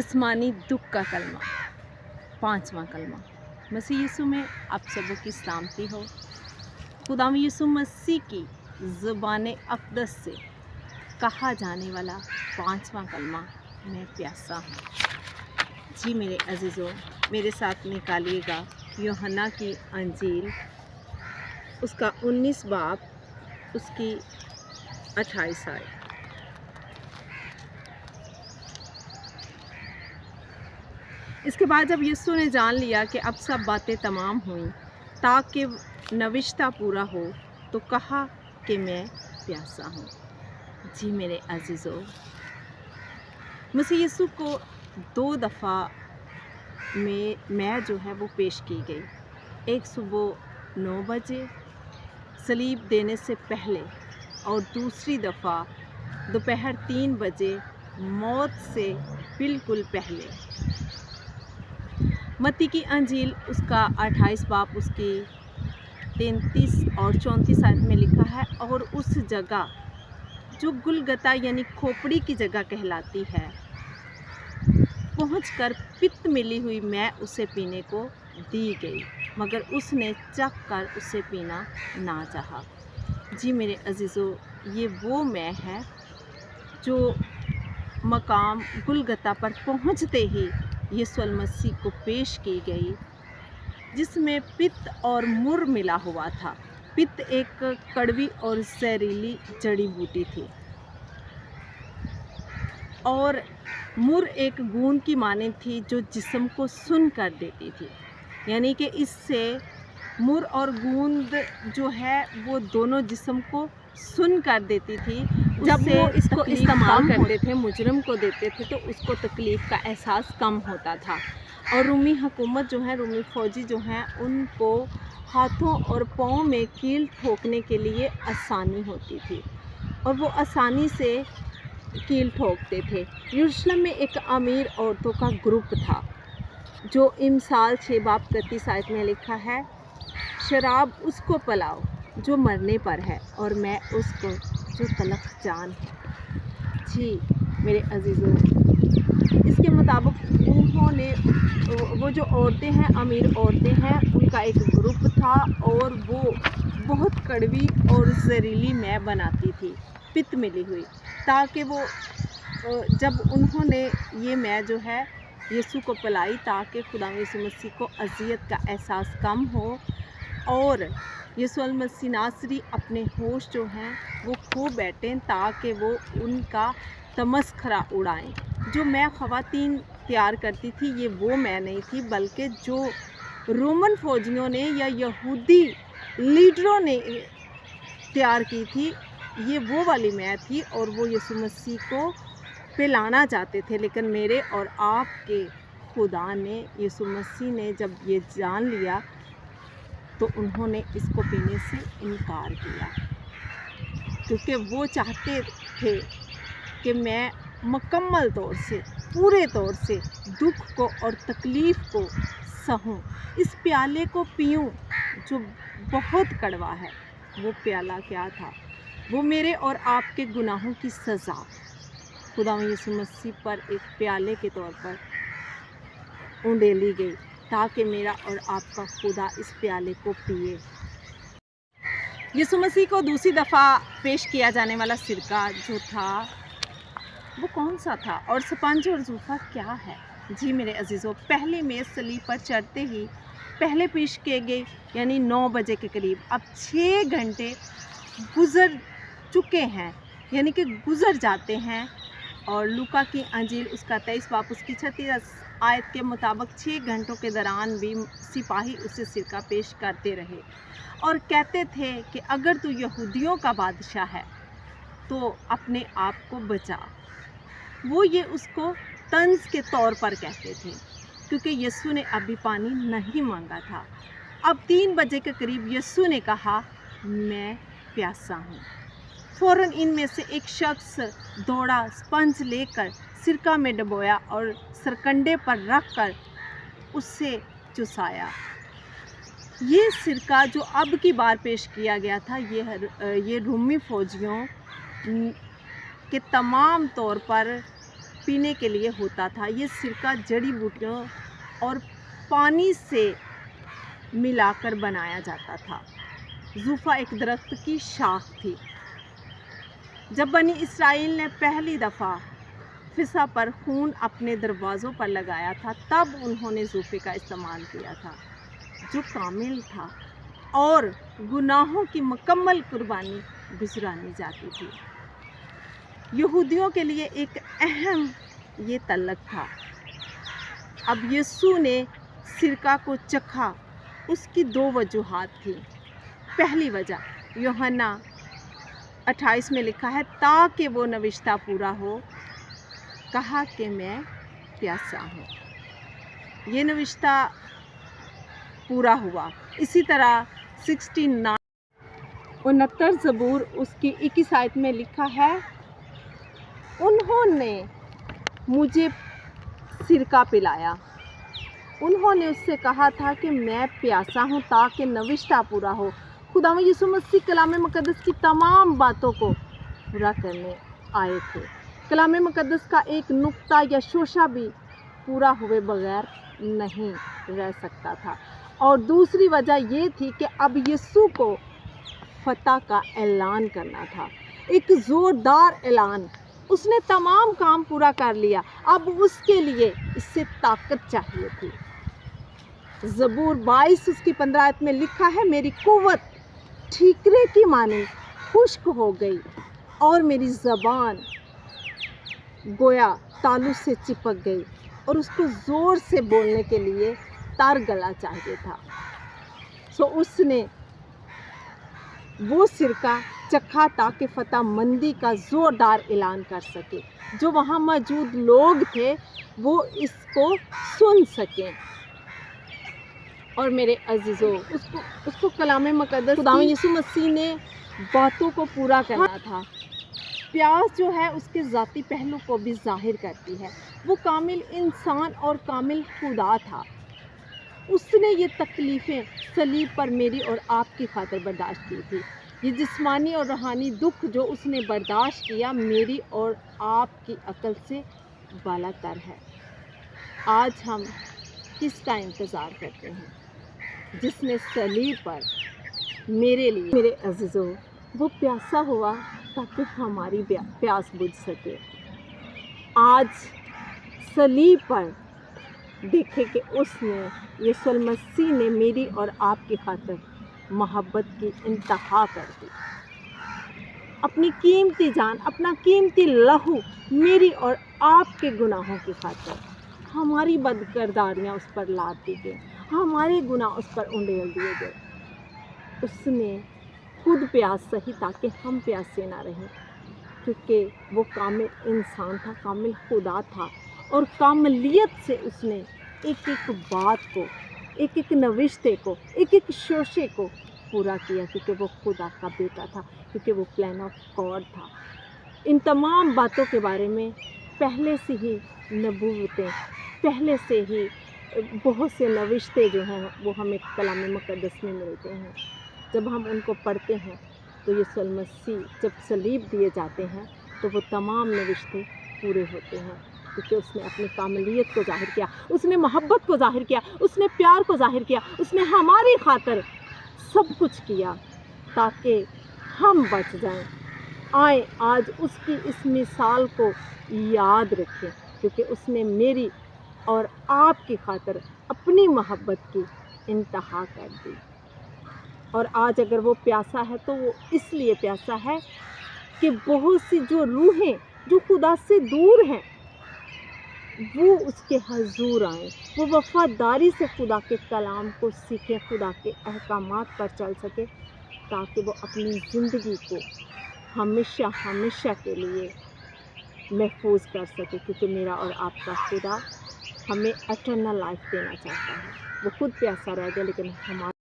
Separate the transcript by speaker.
Speaker 1: जिस्मानी दुख का कलमा, पांचवा कलमा। मसीह यीशु में आप सबों की सलामती हो। खुदाम यीशु मसीह की ज़ुबान अक़दस से कहा जाने वाला पांचवा कलमा, मैं प्यासा हूँ। जी मेरे अजीज़ों, मेरे साथ निकालिएगा यूहन्ना की अंजील, उसका 19 बाब, उसकी 28 आयत। इसके बाद जब यीशु ने जान लिया कि अब सब बातें तमाम हुई ताकि नविश्ता पूरा हो, तो कहा कि मैं प्यासा हूँ। जी मेरे अजीज़ों, मसीह यीशु को 2 दफ़ा मैं जो है वो पेश की गई। एक सुबह 9 बजे सलीब देने से पहले, और दूसरी दफ़ा दोपहर 3 बजे मौत से बिल्कुल पहले। मत्ती की अंजील उसका 28 बाब, उसकी 33 और 34 आयत में लिखा है, और उस जगह जो गुलगता यानी खोपड़ी की जगह कहलाती है, पहुंचकर पित्त मिली हुई मैं उसे पीने को दी गई, मगर उसने चख कर उसे पीना ना चाहा। जी मेरे अजीज़ों, ये वो मैं है जो मकाम गुलगता पर पहुंचते ही यीशु मसीह को पेश की गई, जिसमें पित्त और मुर मिला हुआ था। पित्त एक कड़वी और जहरीली जड़ी बूटी थी, और मुर एक गूंद की माने थी जो जिस्म को सुन्न कर देती थी। यानी कि इससे मुर और गूंद जो है वो दोनों जिस्म को सुन्न कर देती थी। जब वो इसको इस्तेमाल करते थे, मुजरिम को देते थे, तो उसको तकलीफ़ का एहसास कम होता था। और रूमी हुकूमत जो है, रूमी फ़ौजी जो हैं, उनको हाथों और पाँव में कील ठोकने के लिए आसानी होती थी, और वो आसानी से कील ठोकते थे। यरूशलेम में एक अमीर औरतों का ग्रुप था, जो इमसाल 6 बाब 31 आयत में लिखा है, शराब उसको पिलाओ जो मरने पर है, और मैं उसको जो तलख जान है। जी मेरे अजीज़ों, इसके मुताबिक उन्होंने, वो जो औरतें हैं, अमीर औरतें हैं, उनका एक ग्रुप था, और वो बहुत कड़वी और जहरीली मैं बनाती थी, पित्त मिली हुई, ताकि वो जब उन्होंने ये मैं जो है यीशु को पिलाई, ताकि खुदा यीशु मसीह को अज़ियत का एहसास कम हो, और यीशु मसीह नासरी अपने होश जो हैं वो खो बैठें, ताकि वो उनका तमस्खरा उड़ाएं। जो मैं ख़वातीन तैयार करती थी, ये वो मैं नहीं थी, बल्कि जो रोमन फ़ौजियों ने या यहूदी लीडरों ने तैयार की थी, ये वो वाली मैं थी, और वो यीशु मसीह को पिलाना चाहते थे। लेकिन मेरे और आपके खुदा ने, यीशु मसीह ने जब ये जान लिया, तो उन्होंने इसको पीने से इनकार किया, क्योंकि वो चाहते थे कि मैं मुकम्मल तौर से, पूरे तौर से दुख को और तकलीफ़ को सहूं, इस प्याले को पीऊं जो बहुत कड़वा है। वो प्याला क्या था? वो मेरे और आपके गुनाहों की सज़ा खुदा यीशु मसीह पर एक प्याले के तौर पर उंडेली गई, ताकि मेरा और आपका खुदा इस प्याले को पिए। यीशु मसीह को दूसरी दफ़ा पेश किया जाने वाला सिरका जो था, वो कौन सा था? और स्पंज और जूफा क्या है? जी मेरे अजीज़ों, पहले में सलीब पर चढ़ते ही पहले पेश किए गए, यानी 9 बजे के करीब। अब 6 घंटे गुज़र चुके हैं, यानी कि गुज़र जाते हैं। और लूका की अंजील उसका 23 बाब, उसकी 36 आयत के मुताबिक 6 घंटों के दौरान भी सिपाही उसे सिरका पेश करते रहे, और कहते थे कि अगर तू यहूदियों का बादशाह है तो अपने आप को बचा। वो ये उसको तंज के तौर पर कहते थे, क्योंकि यीशु ने अभी पानी नहीं मांगा था। अब 3 बजे के करीब यीशु ने कहा, मैं प्यासा हूँ। फ़ौरन इनमें से एक शख्स दौड़ा, स्पंज लेकर सिरका में डुबोया और सरकंडे पर रख कर उससे चुसाया। ये सिरका जो अब की बार पेश किया गया था, ये रूमी फ़ौजियों के तमाम तौर पर پینے کے لیے ہوتا تھا. یہ سرکہ جڑی بوٹیوں اور پانی سے ملا کر بنایا جاتا تھا. زوفا ایک درخت کی شاخ تھی. جب بنی اسرائیل نے پہلی دفعہ فسح پر خون اپنے دروازوں پر لگایا تھا تب انہوں نے زوفے کا استعمال کیا تھا جو کامل تھا اور گناہوں کی مکمل قربانی گزرانی جاتی تھی. یہودیوں کے لیے ایک اہم یہ تعلق تھا. اب یسوع نے سرکہ کو چکھا. اس کی 2 وجوہات تھیں. پہلی وجہ یوحنا 28 میں لکھا ہے تاکہ وہ نوشتہ پورا ہو کہا کہ میں پیاسا ہوں. یہ نوشتہ پورا ہوا. اسی طرح 69 زبور اس کی 21 آیت میں لکھا ہے انہوں نے مجھے سرکہ پلایا. انہوں نے اس سے کہا تھا کہ میں پیاسا ہوں تاکہ نوشتہ پورا ہو. خداوند یسوع مسیح کلام مقدس کی تمام باتوں کو پورا کرنے آئے تھے. کلام مقدس کا ایک نقطہ یا شوشہ بھی پورا ہوئے بغیر نہیں رہ سکتا تھا. اور دوسری وجہ یہ تھی کہ اب یسوع کو فتح کا اعلان کرنا تھا. ایک زوردار اعلان. اس نے تمام کام پورا کر لیا. اب اس کے لیے اس سے طاقت چاہیے تھی. زبور 22 اس کی 15 آیت میں لکھا ہے میری قوت ٹھیکرے کی مانند خشک ہو گئی اور میری زبان گویا تالو سے چپک گئی. اور اس کو زور سے بولنے کے لیے تر گلا چاہیے تھا. اس نے وہ سرکہ چکھا تاکہ فتح مندی کا زوردار اعلان کر سکے. جو وہاں موجود لوگ تھے وہ اس کو سن سکیں. اور میرے عزیزو اس کو کلام مقدس خداوند یسوع مسیح نے باتوں کو پورا کرنا تھا. پیاس جو ہے اس کے ذاتی پہلو کو بھی ظاہر کرتی ہے. وہ کامل انسان اور کامل خدا تھا. اس نے یہ تکلیفیں صلیب پر میری اور آپ کی خاطر برداشت کی تھی. یہ جسمانی اور روحانی دکھ جو اس نے برداشت کیا میری اور آپ کی عقل سے بالا تر ہے. آج ہم کس کا انتظار کرتے ہیں جس نے صلیب پر میرے لیے میرے عزیزو وہ پیاسا ہوا تاکہ ہماری پیاس بجھ سکے. آج صلیب پر دیکھے کہ اس نے یسوع مسیح نے میری اور آپ کی خاطر محبت کی انتہا کر دی. اپنی قیمتی جان اپنا قیمتی لہو میری اور آپ کے گناہوں کی خاطر ہماری بدکرداریاں اس پر لاد دی گئی. ہمارے گناہ اس پر انڈیل دیے گئے. اس نے خود پیاس سہی تاکہ ہم پیاسے نہ رہیں کیونکہ وہ کامل انسان تھا کامل خدا تھا. اور کاملیت سے اس نے ایک ایک بات کو ایک ایک نوشتے کو ایک ایک شوشے کو پورا کیا کیونکہ وہ خدا کا بیٹا تھا کیونکہ وہ پلان آف گاڈ تھا. ان تمام باتوں کے بارے میں پہلے سے ہی نبوتیں پہلے سے ہی بہت سے نوشتے جو ہیں وہ ہمیں کلام مقدس میں ملتے ہیں. جب ہم ان کو پڑھتے ہیں تو یسوع مسیح جب صلیب دیے جاتے ہیں تو وہ تمام نوشتے پورے ہوتے ہیں کیونکہ اس نے اپنی کاملیت کو ظاہر کیا. اس نے محبت کو ظاہر کیا. اس نے پیار کو ظاہر کیا. اس نے ہماری خاطر سب کچھ کیا تاکہ ہم بچ جائیں. آئیں آج اس کی اس مثال کو یاد رکھیں کیونکہ اس نے میری اور آپ کی خاطر اپنی محبت کی انتہا کر دی. اور آج اگر وہ پیاسا ہے تو وہ اس لیے پیاسا ہے کہ بہت سی جو روحیں جو خدا سے دور ہیں وہ اس کے حضور آئیں. وہ وفاداری سے خدا کے کلام کو سیکھیں خدا کے احکامات پر چل سکے تاکہ وہ اپنی زندگی کو ہمیشہ ہمیشہ کے لیے محفوظ کر سکے کیونکہ میرا اور آپ کا خدا ہمیں اٹرنل لائف دینا چاہتا ہے. وہ خود پیاسا رہ گیا لیکن ہمارا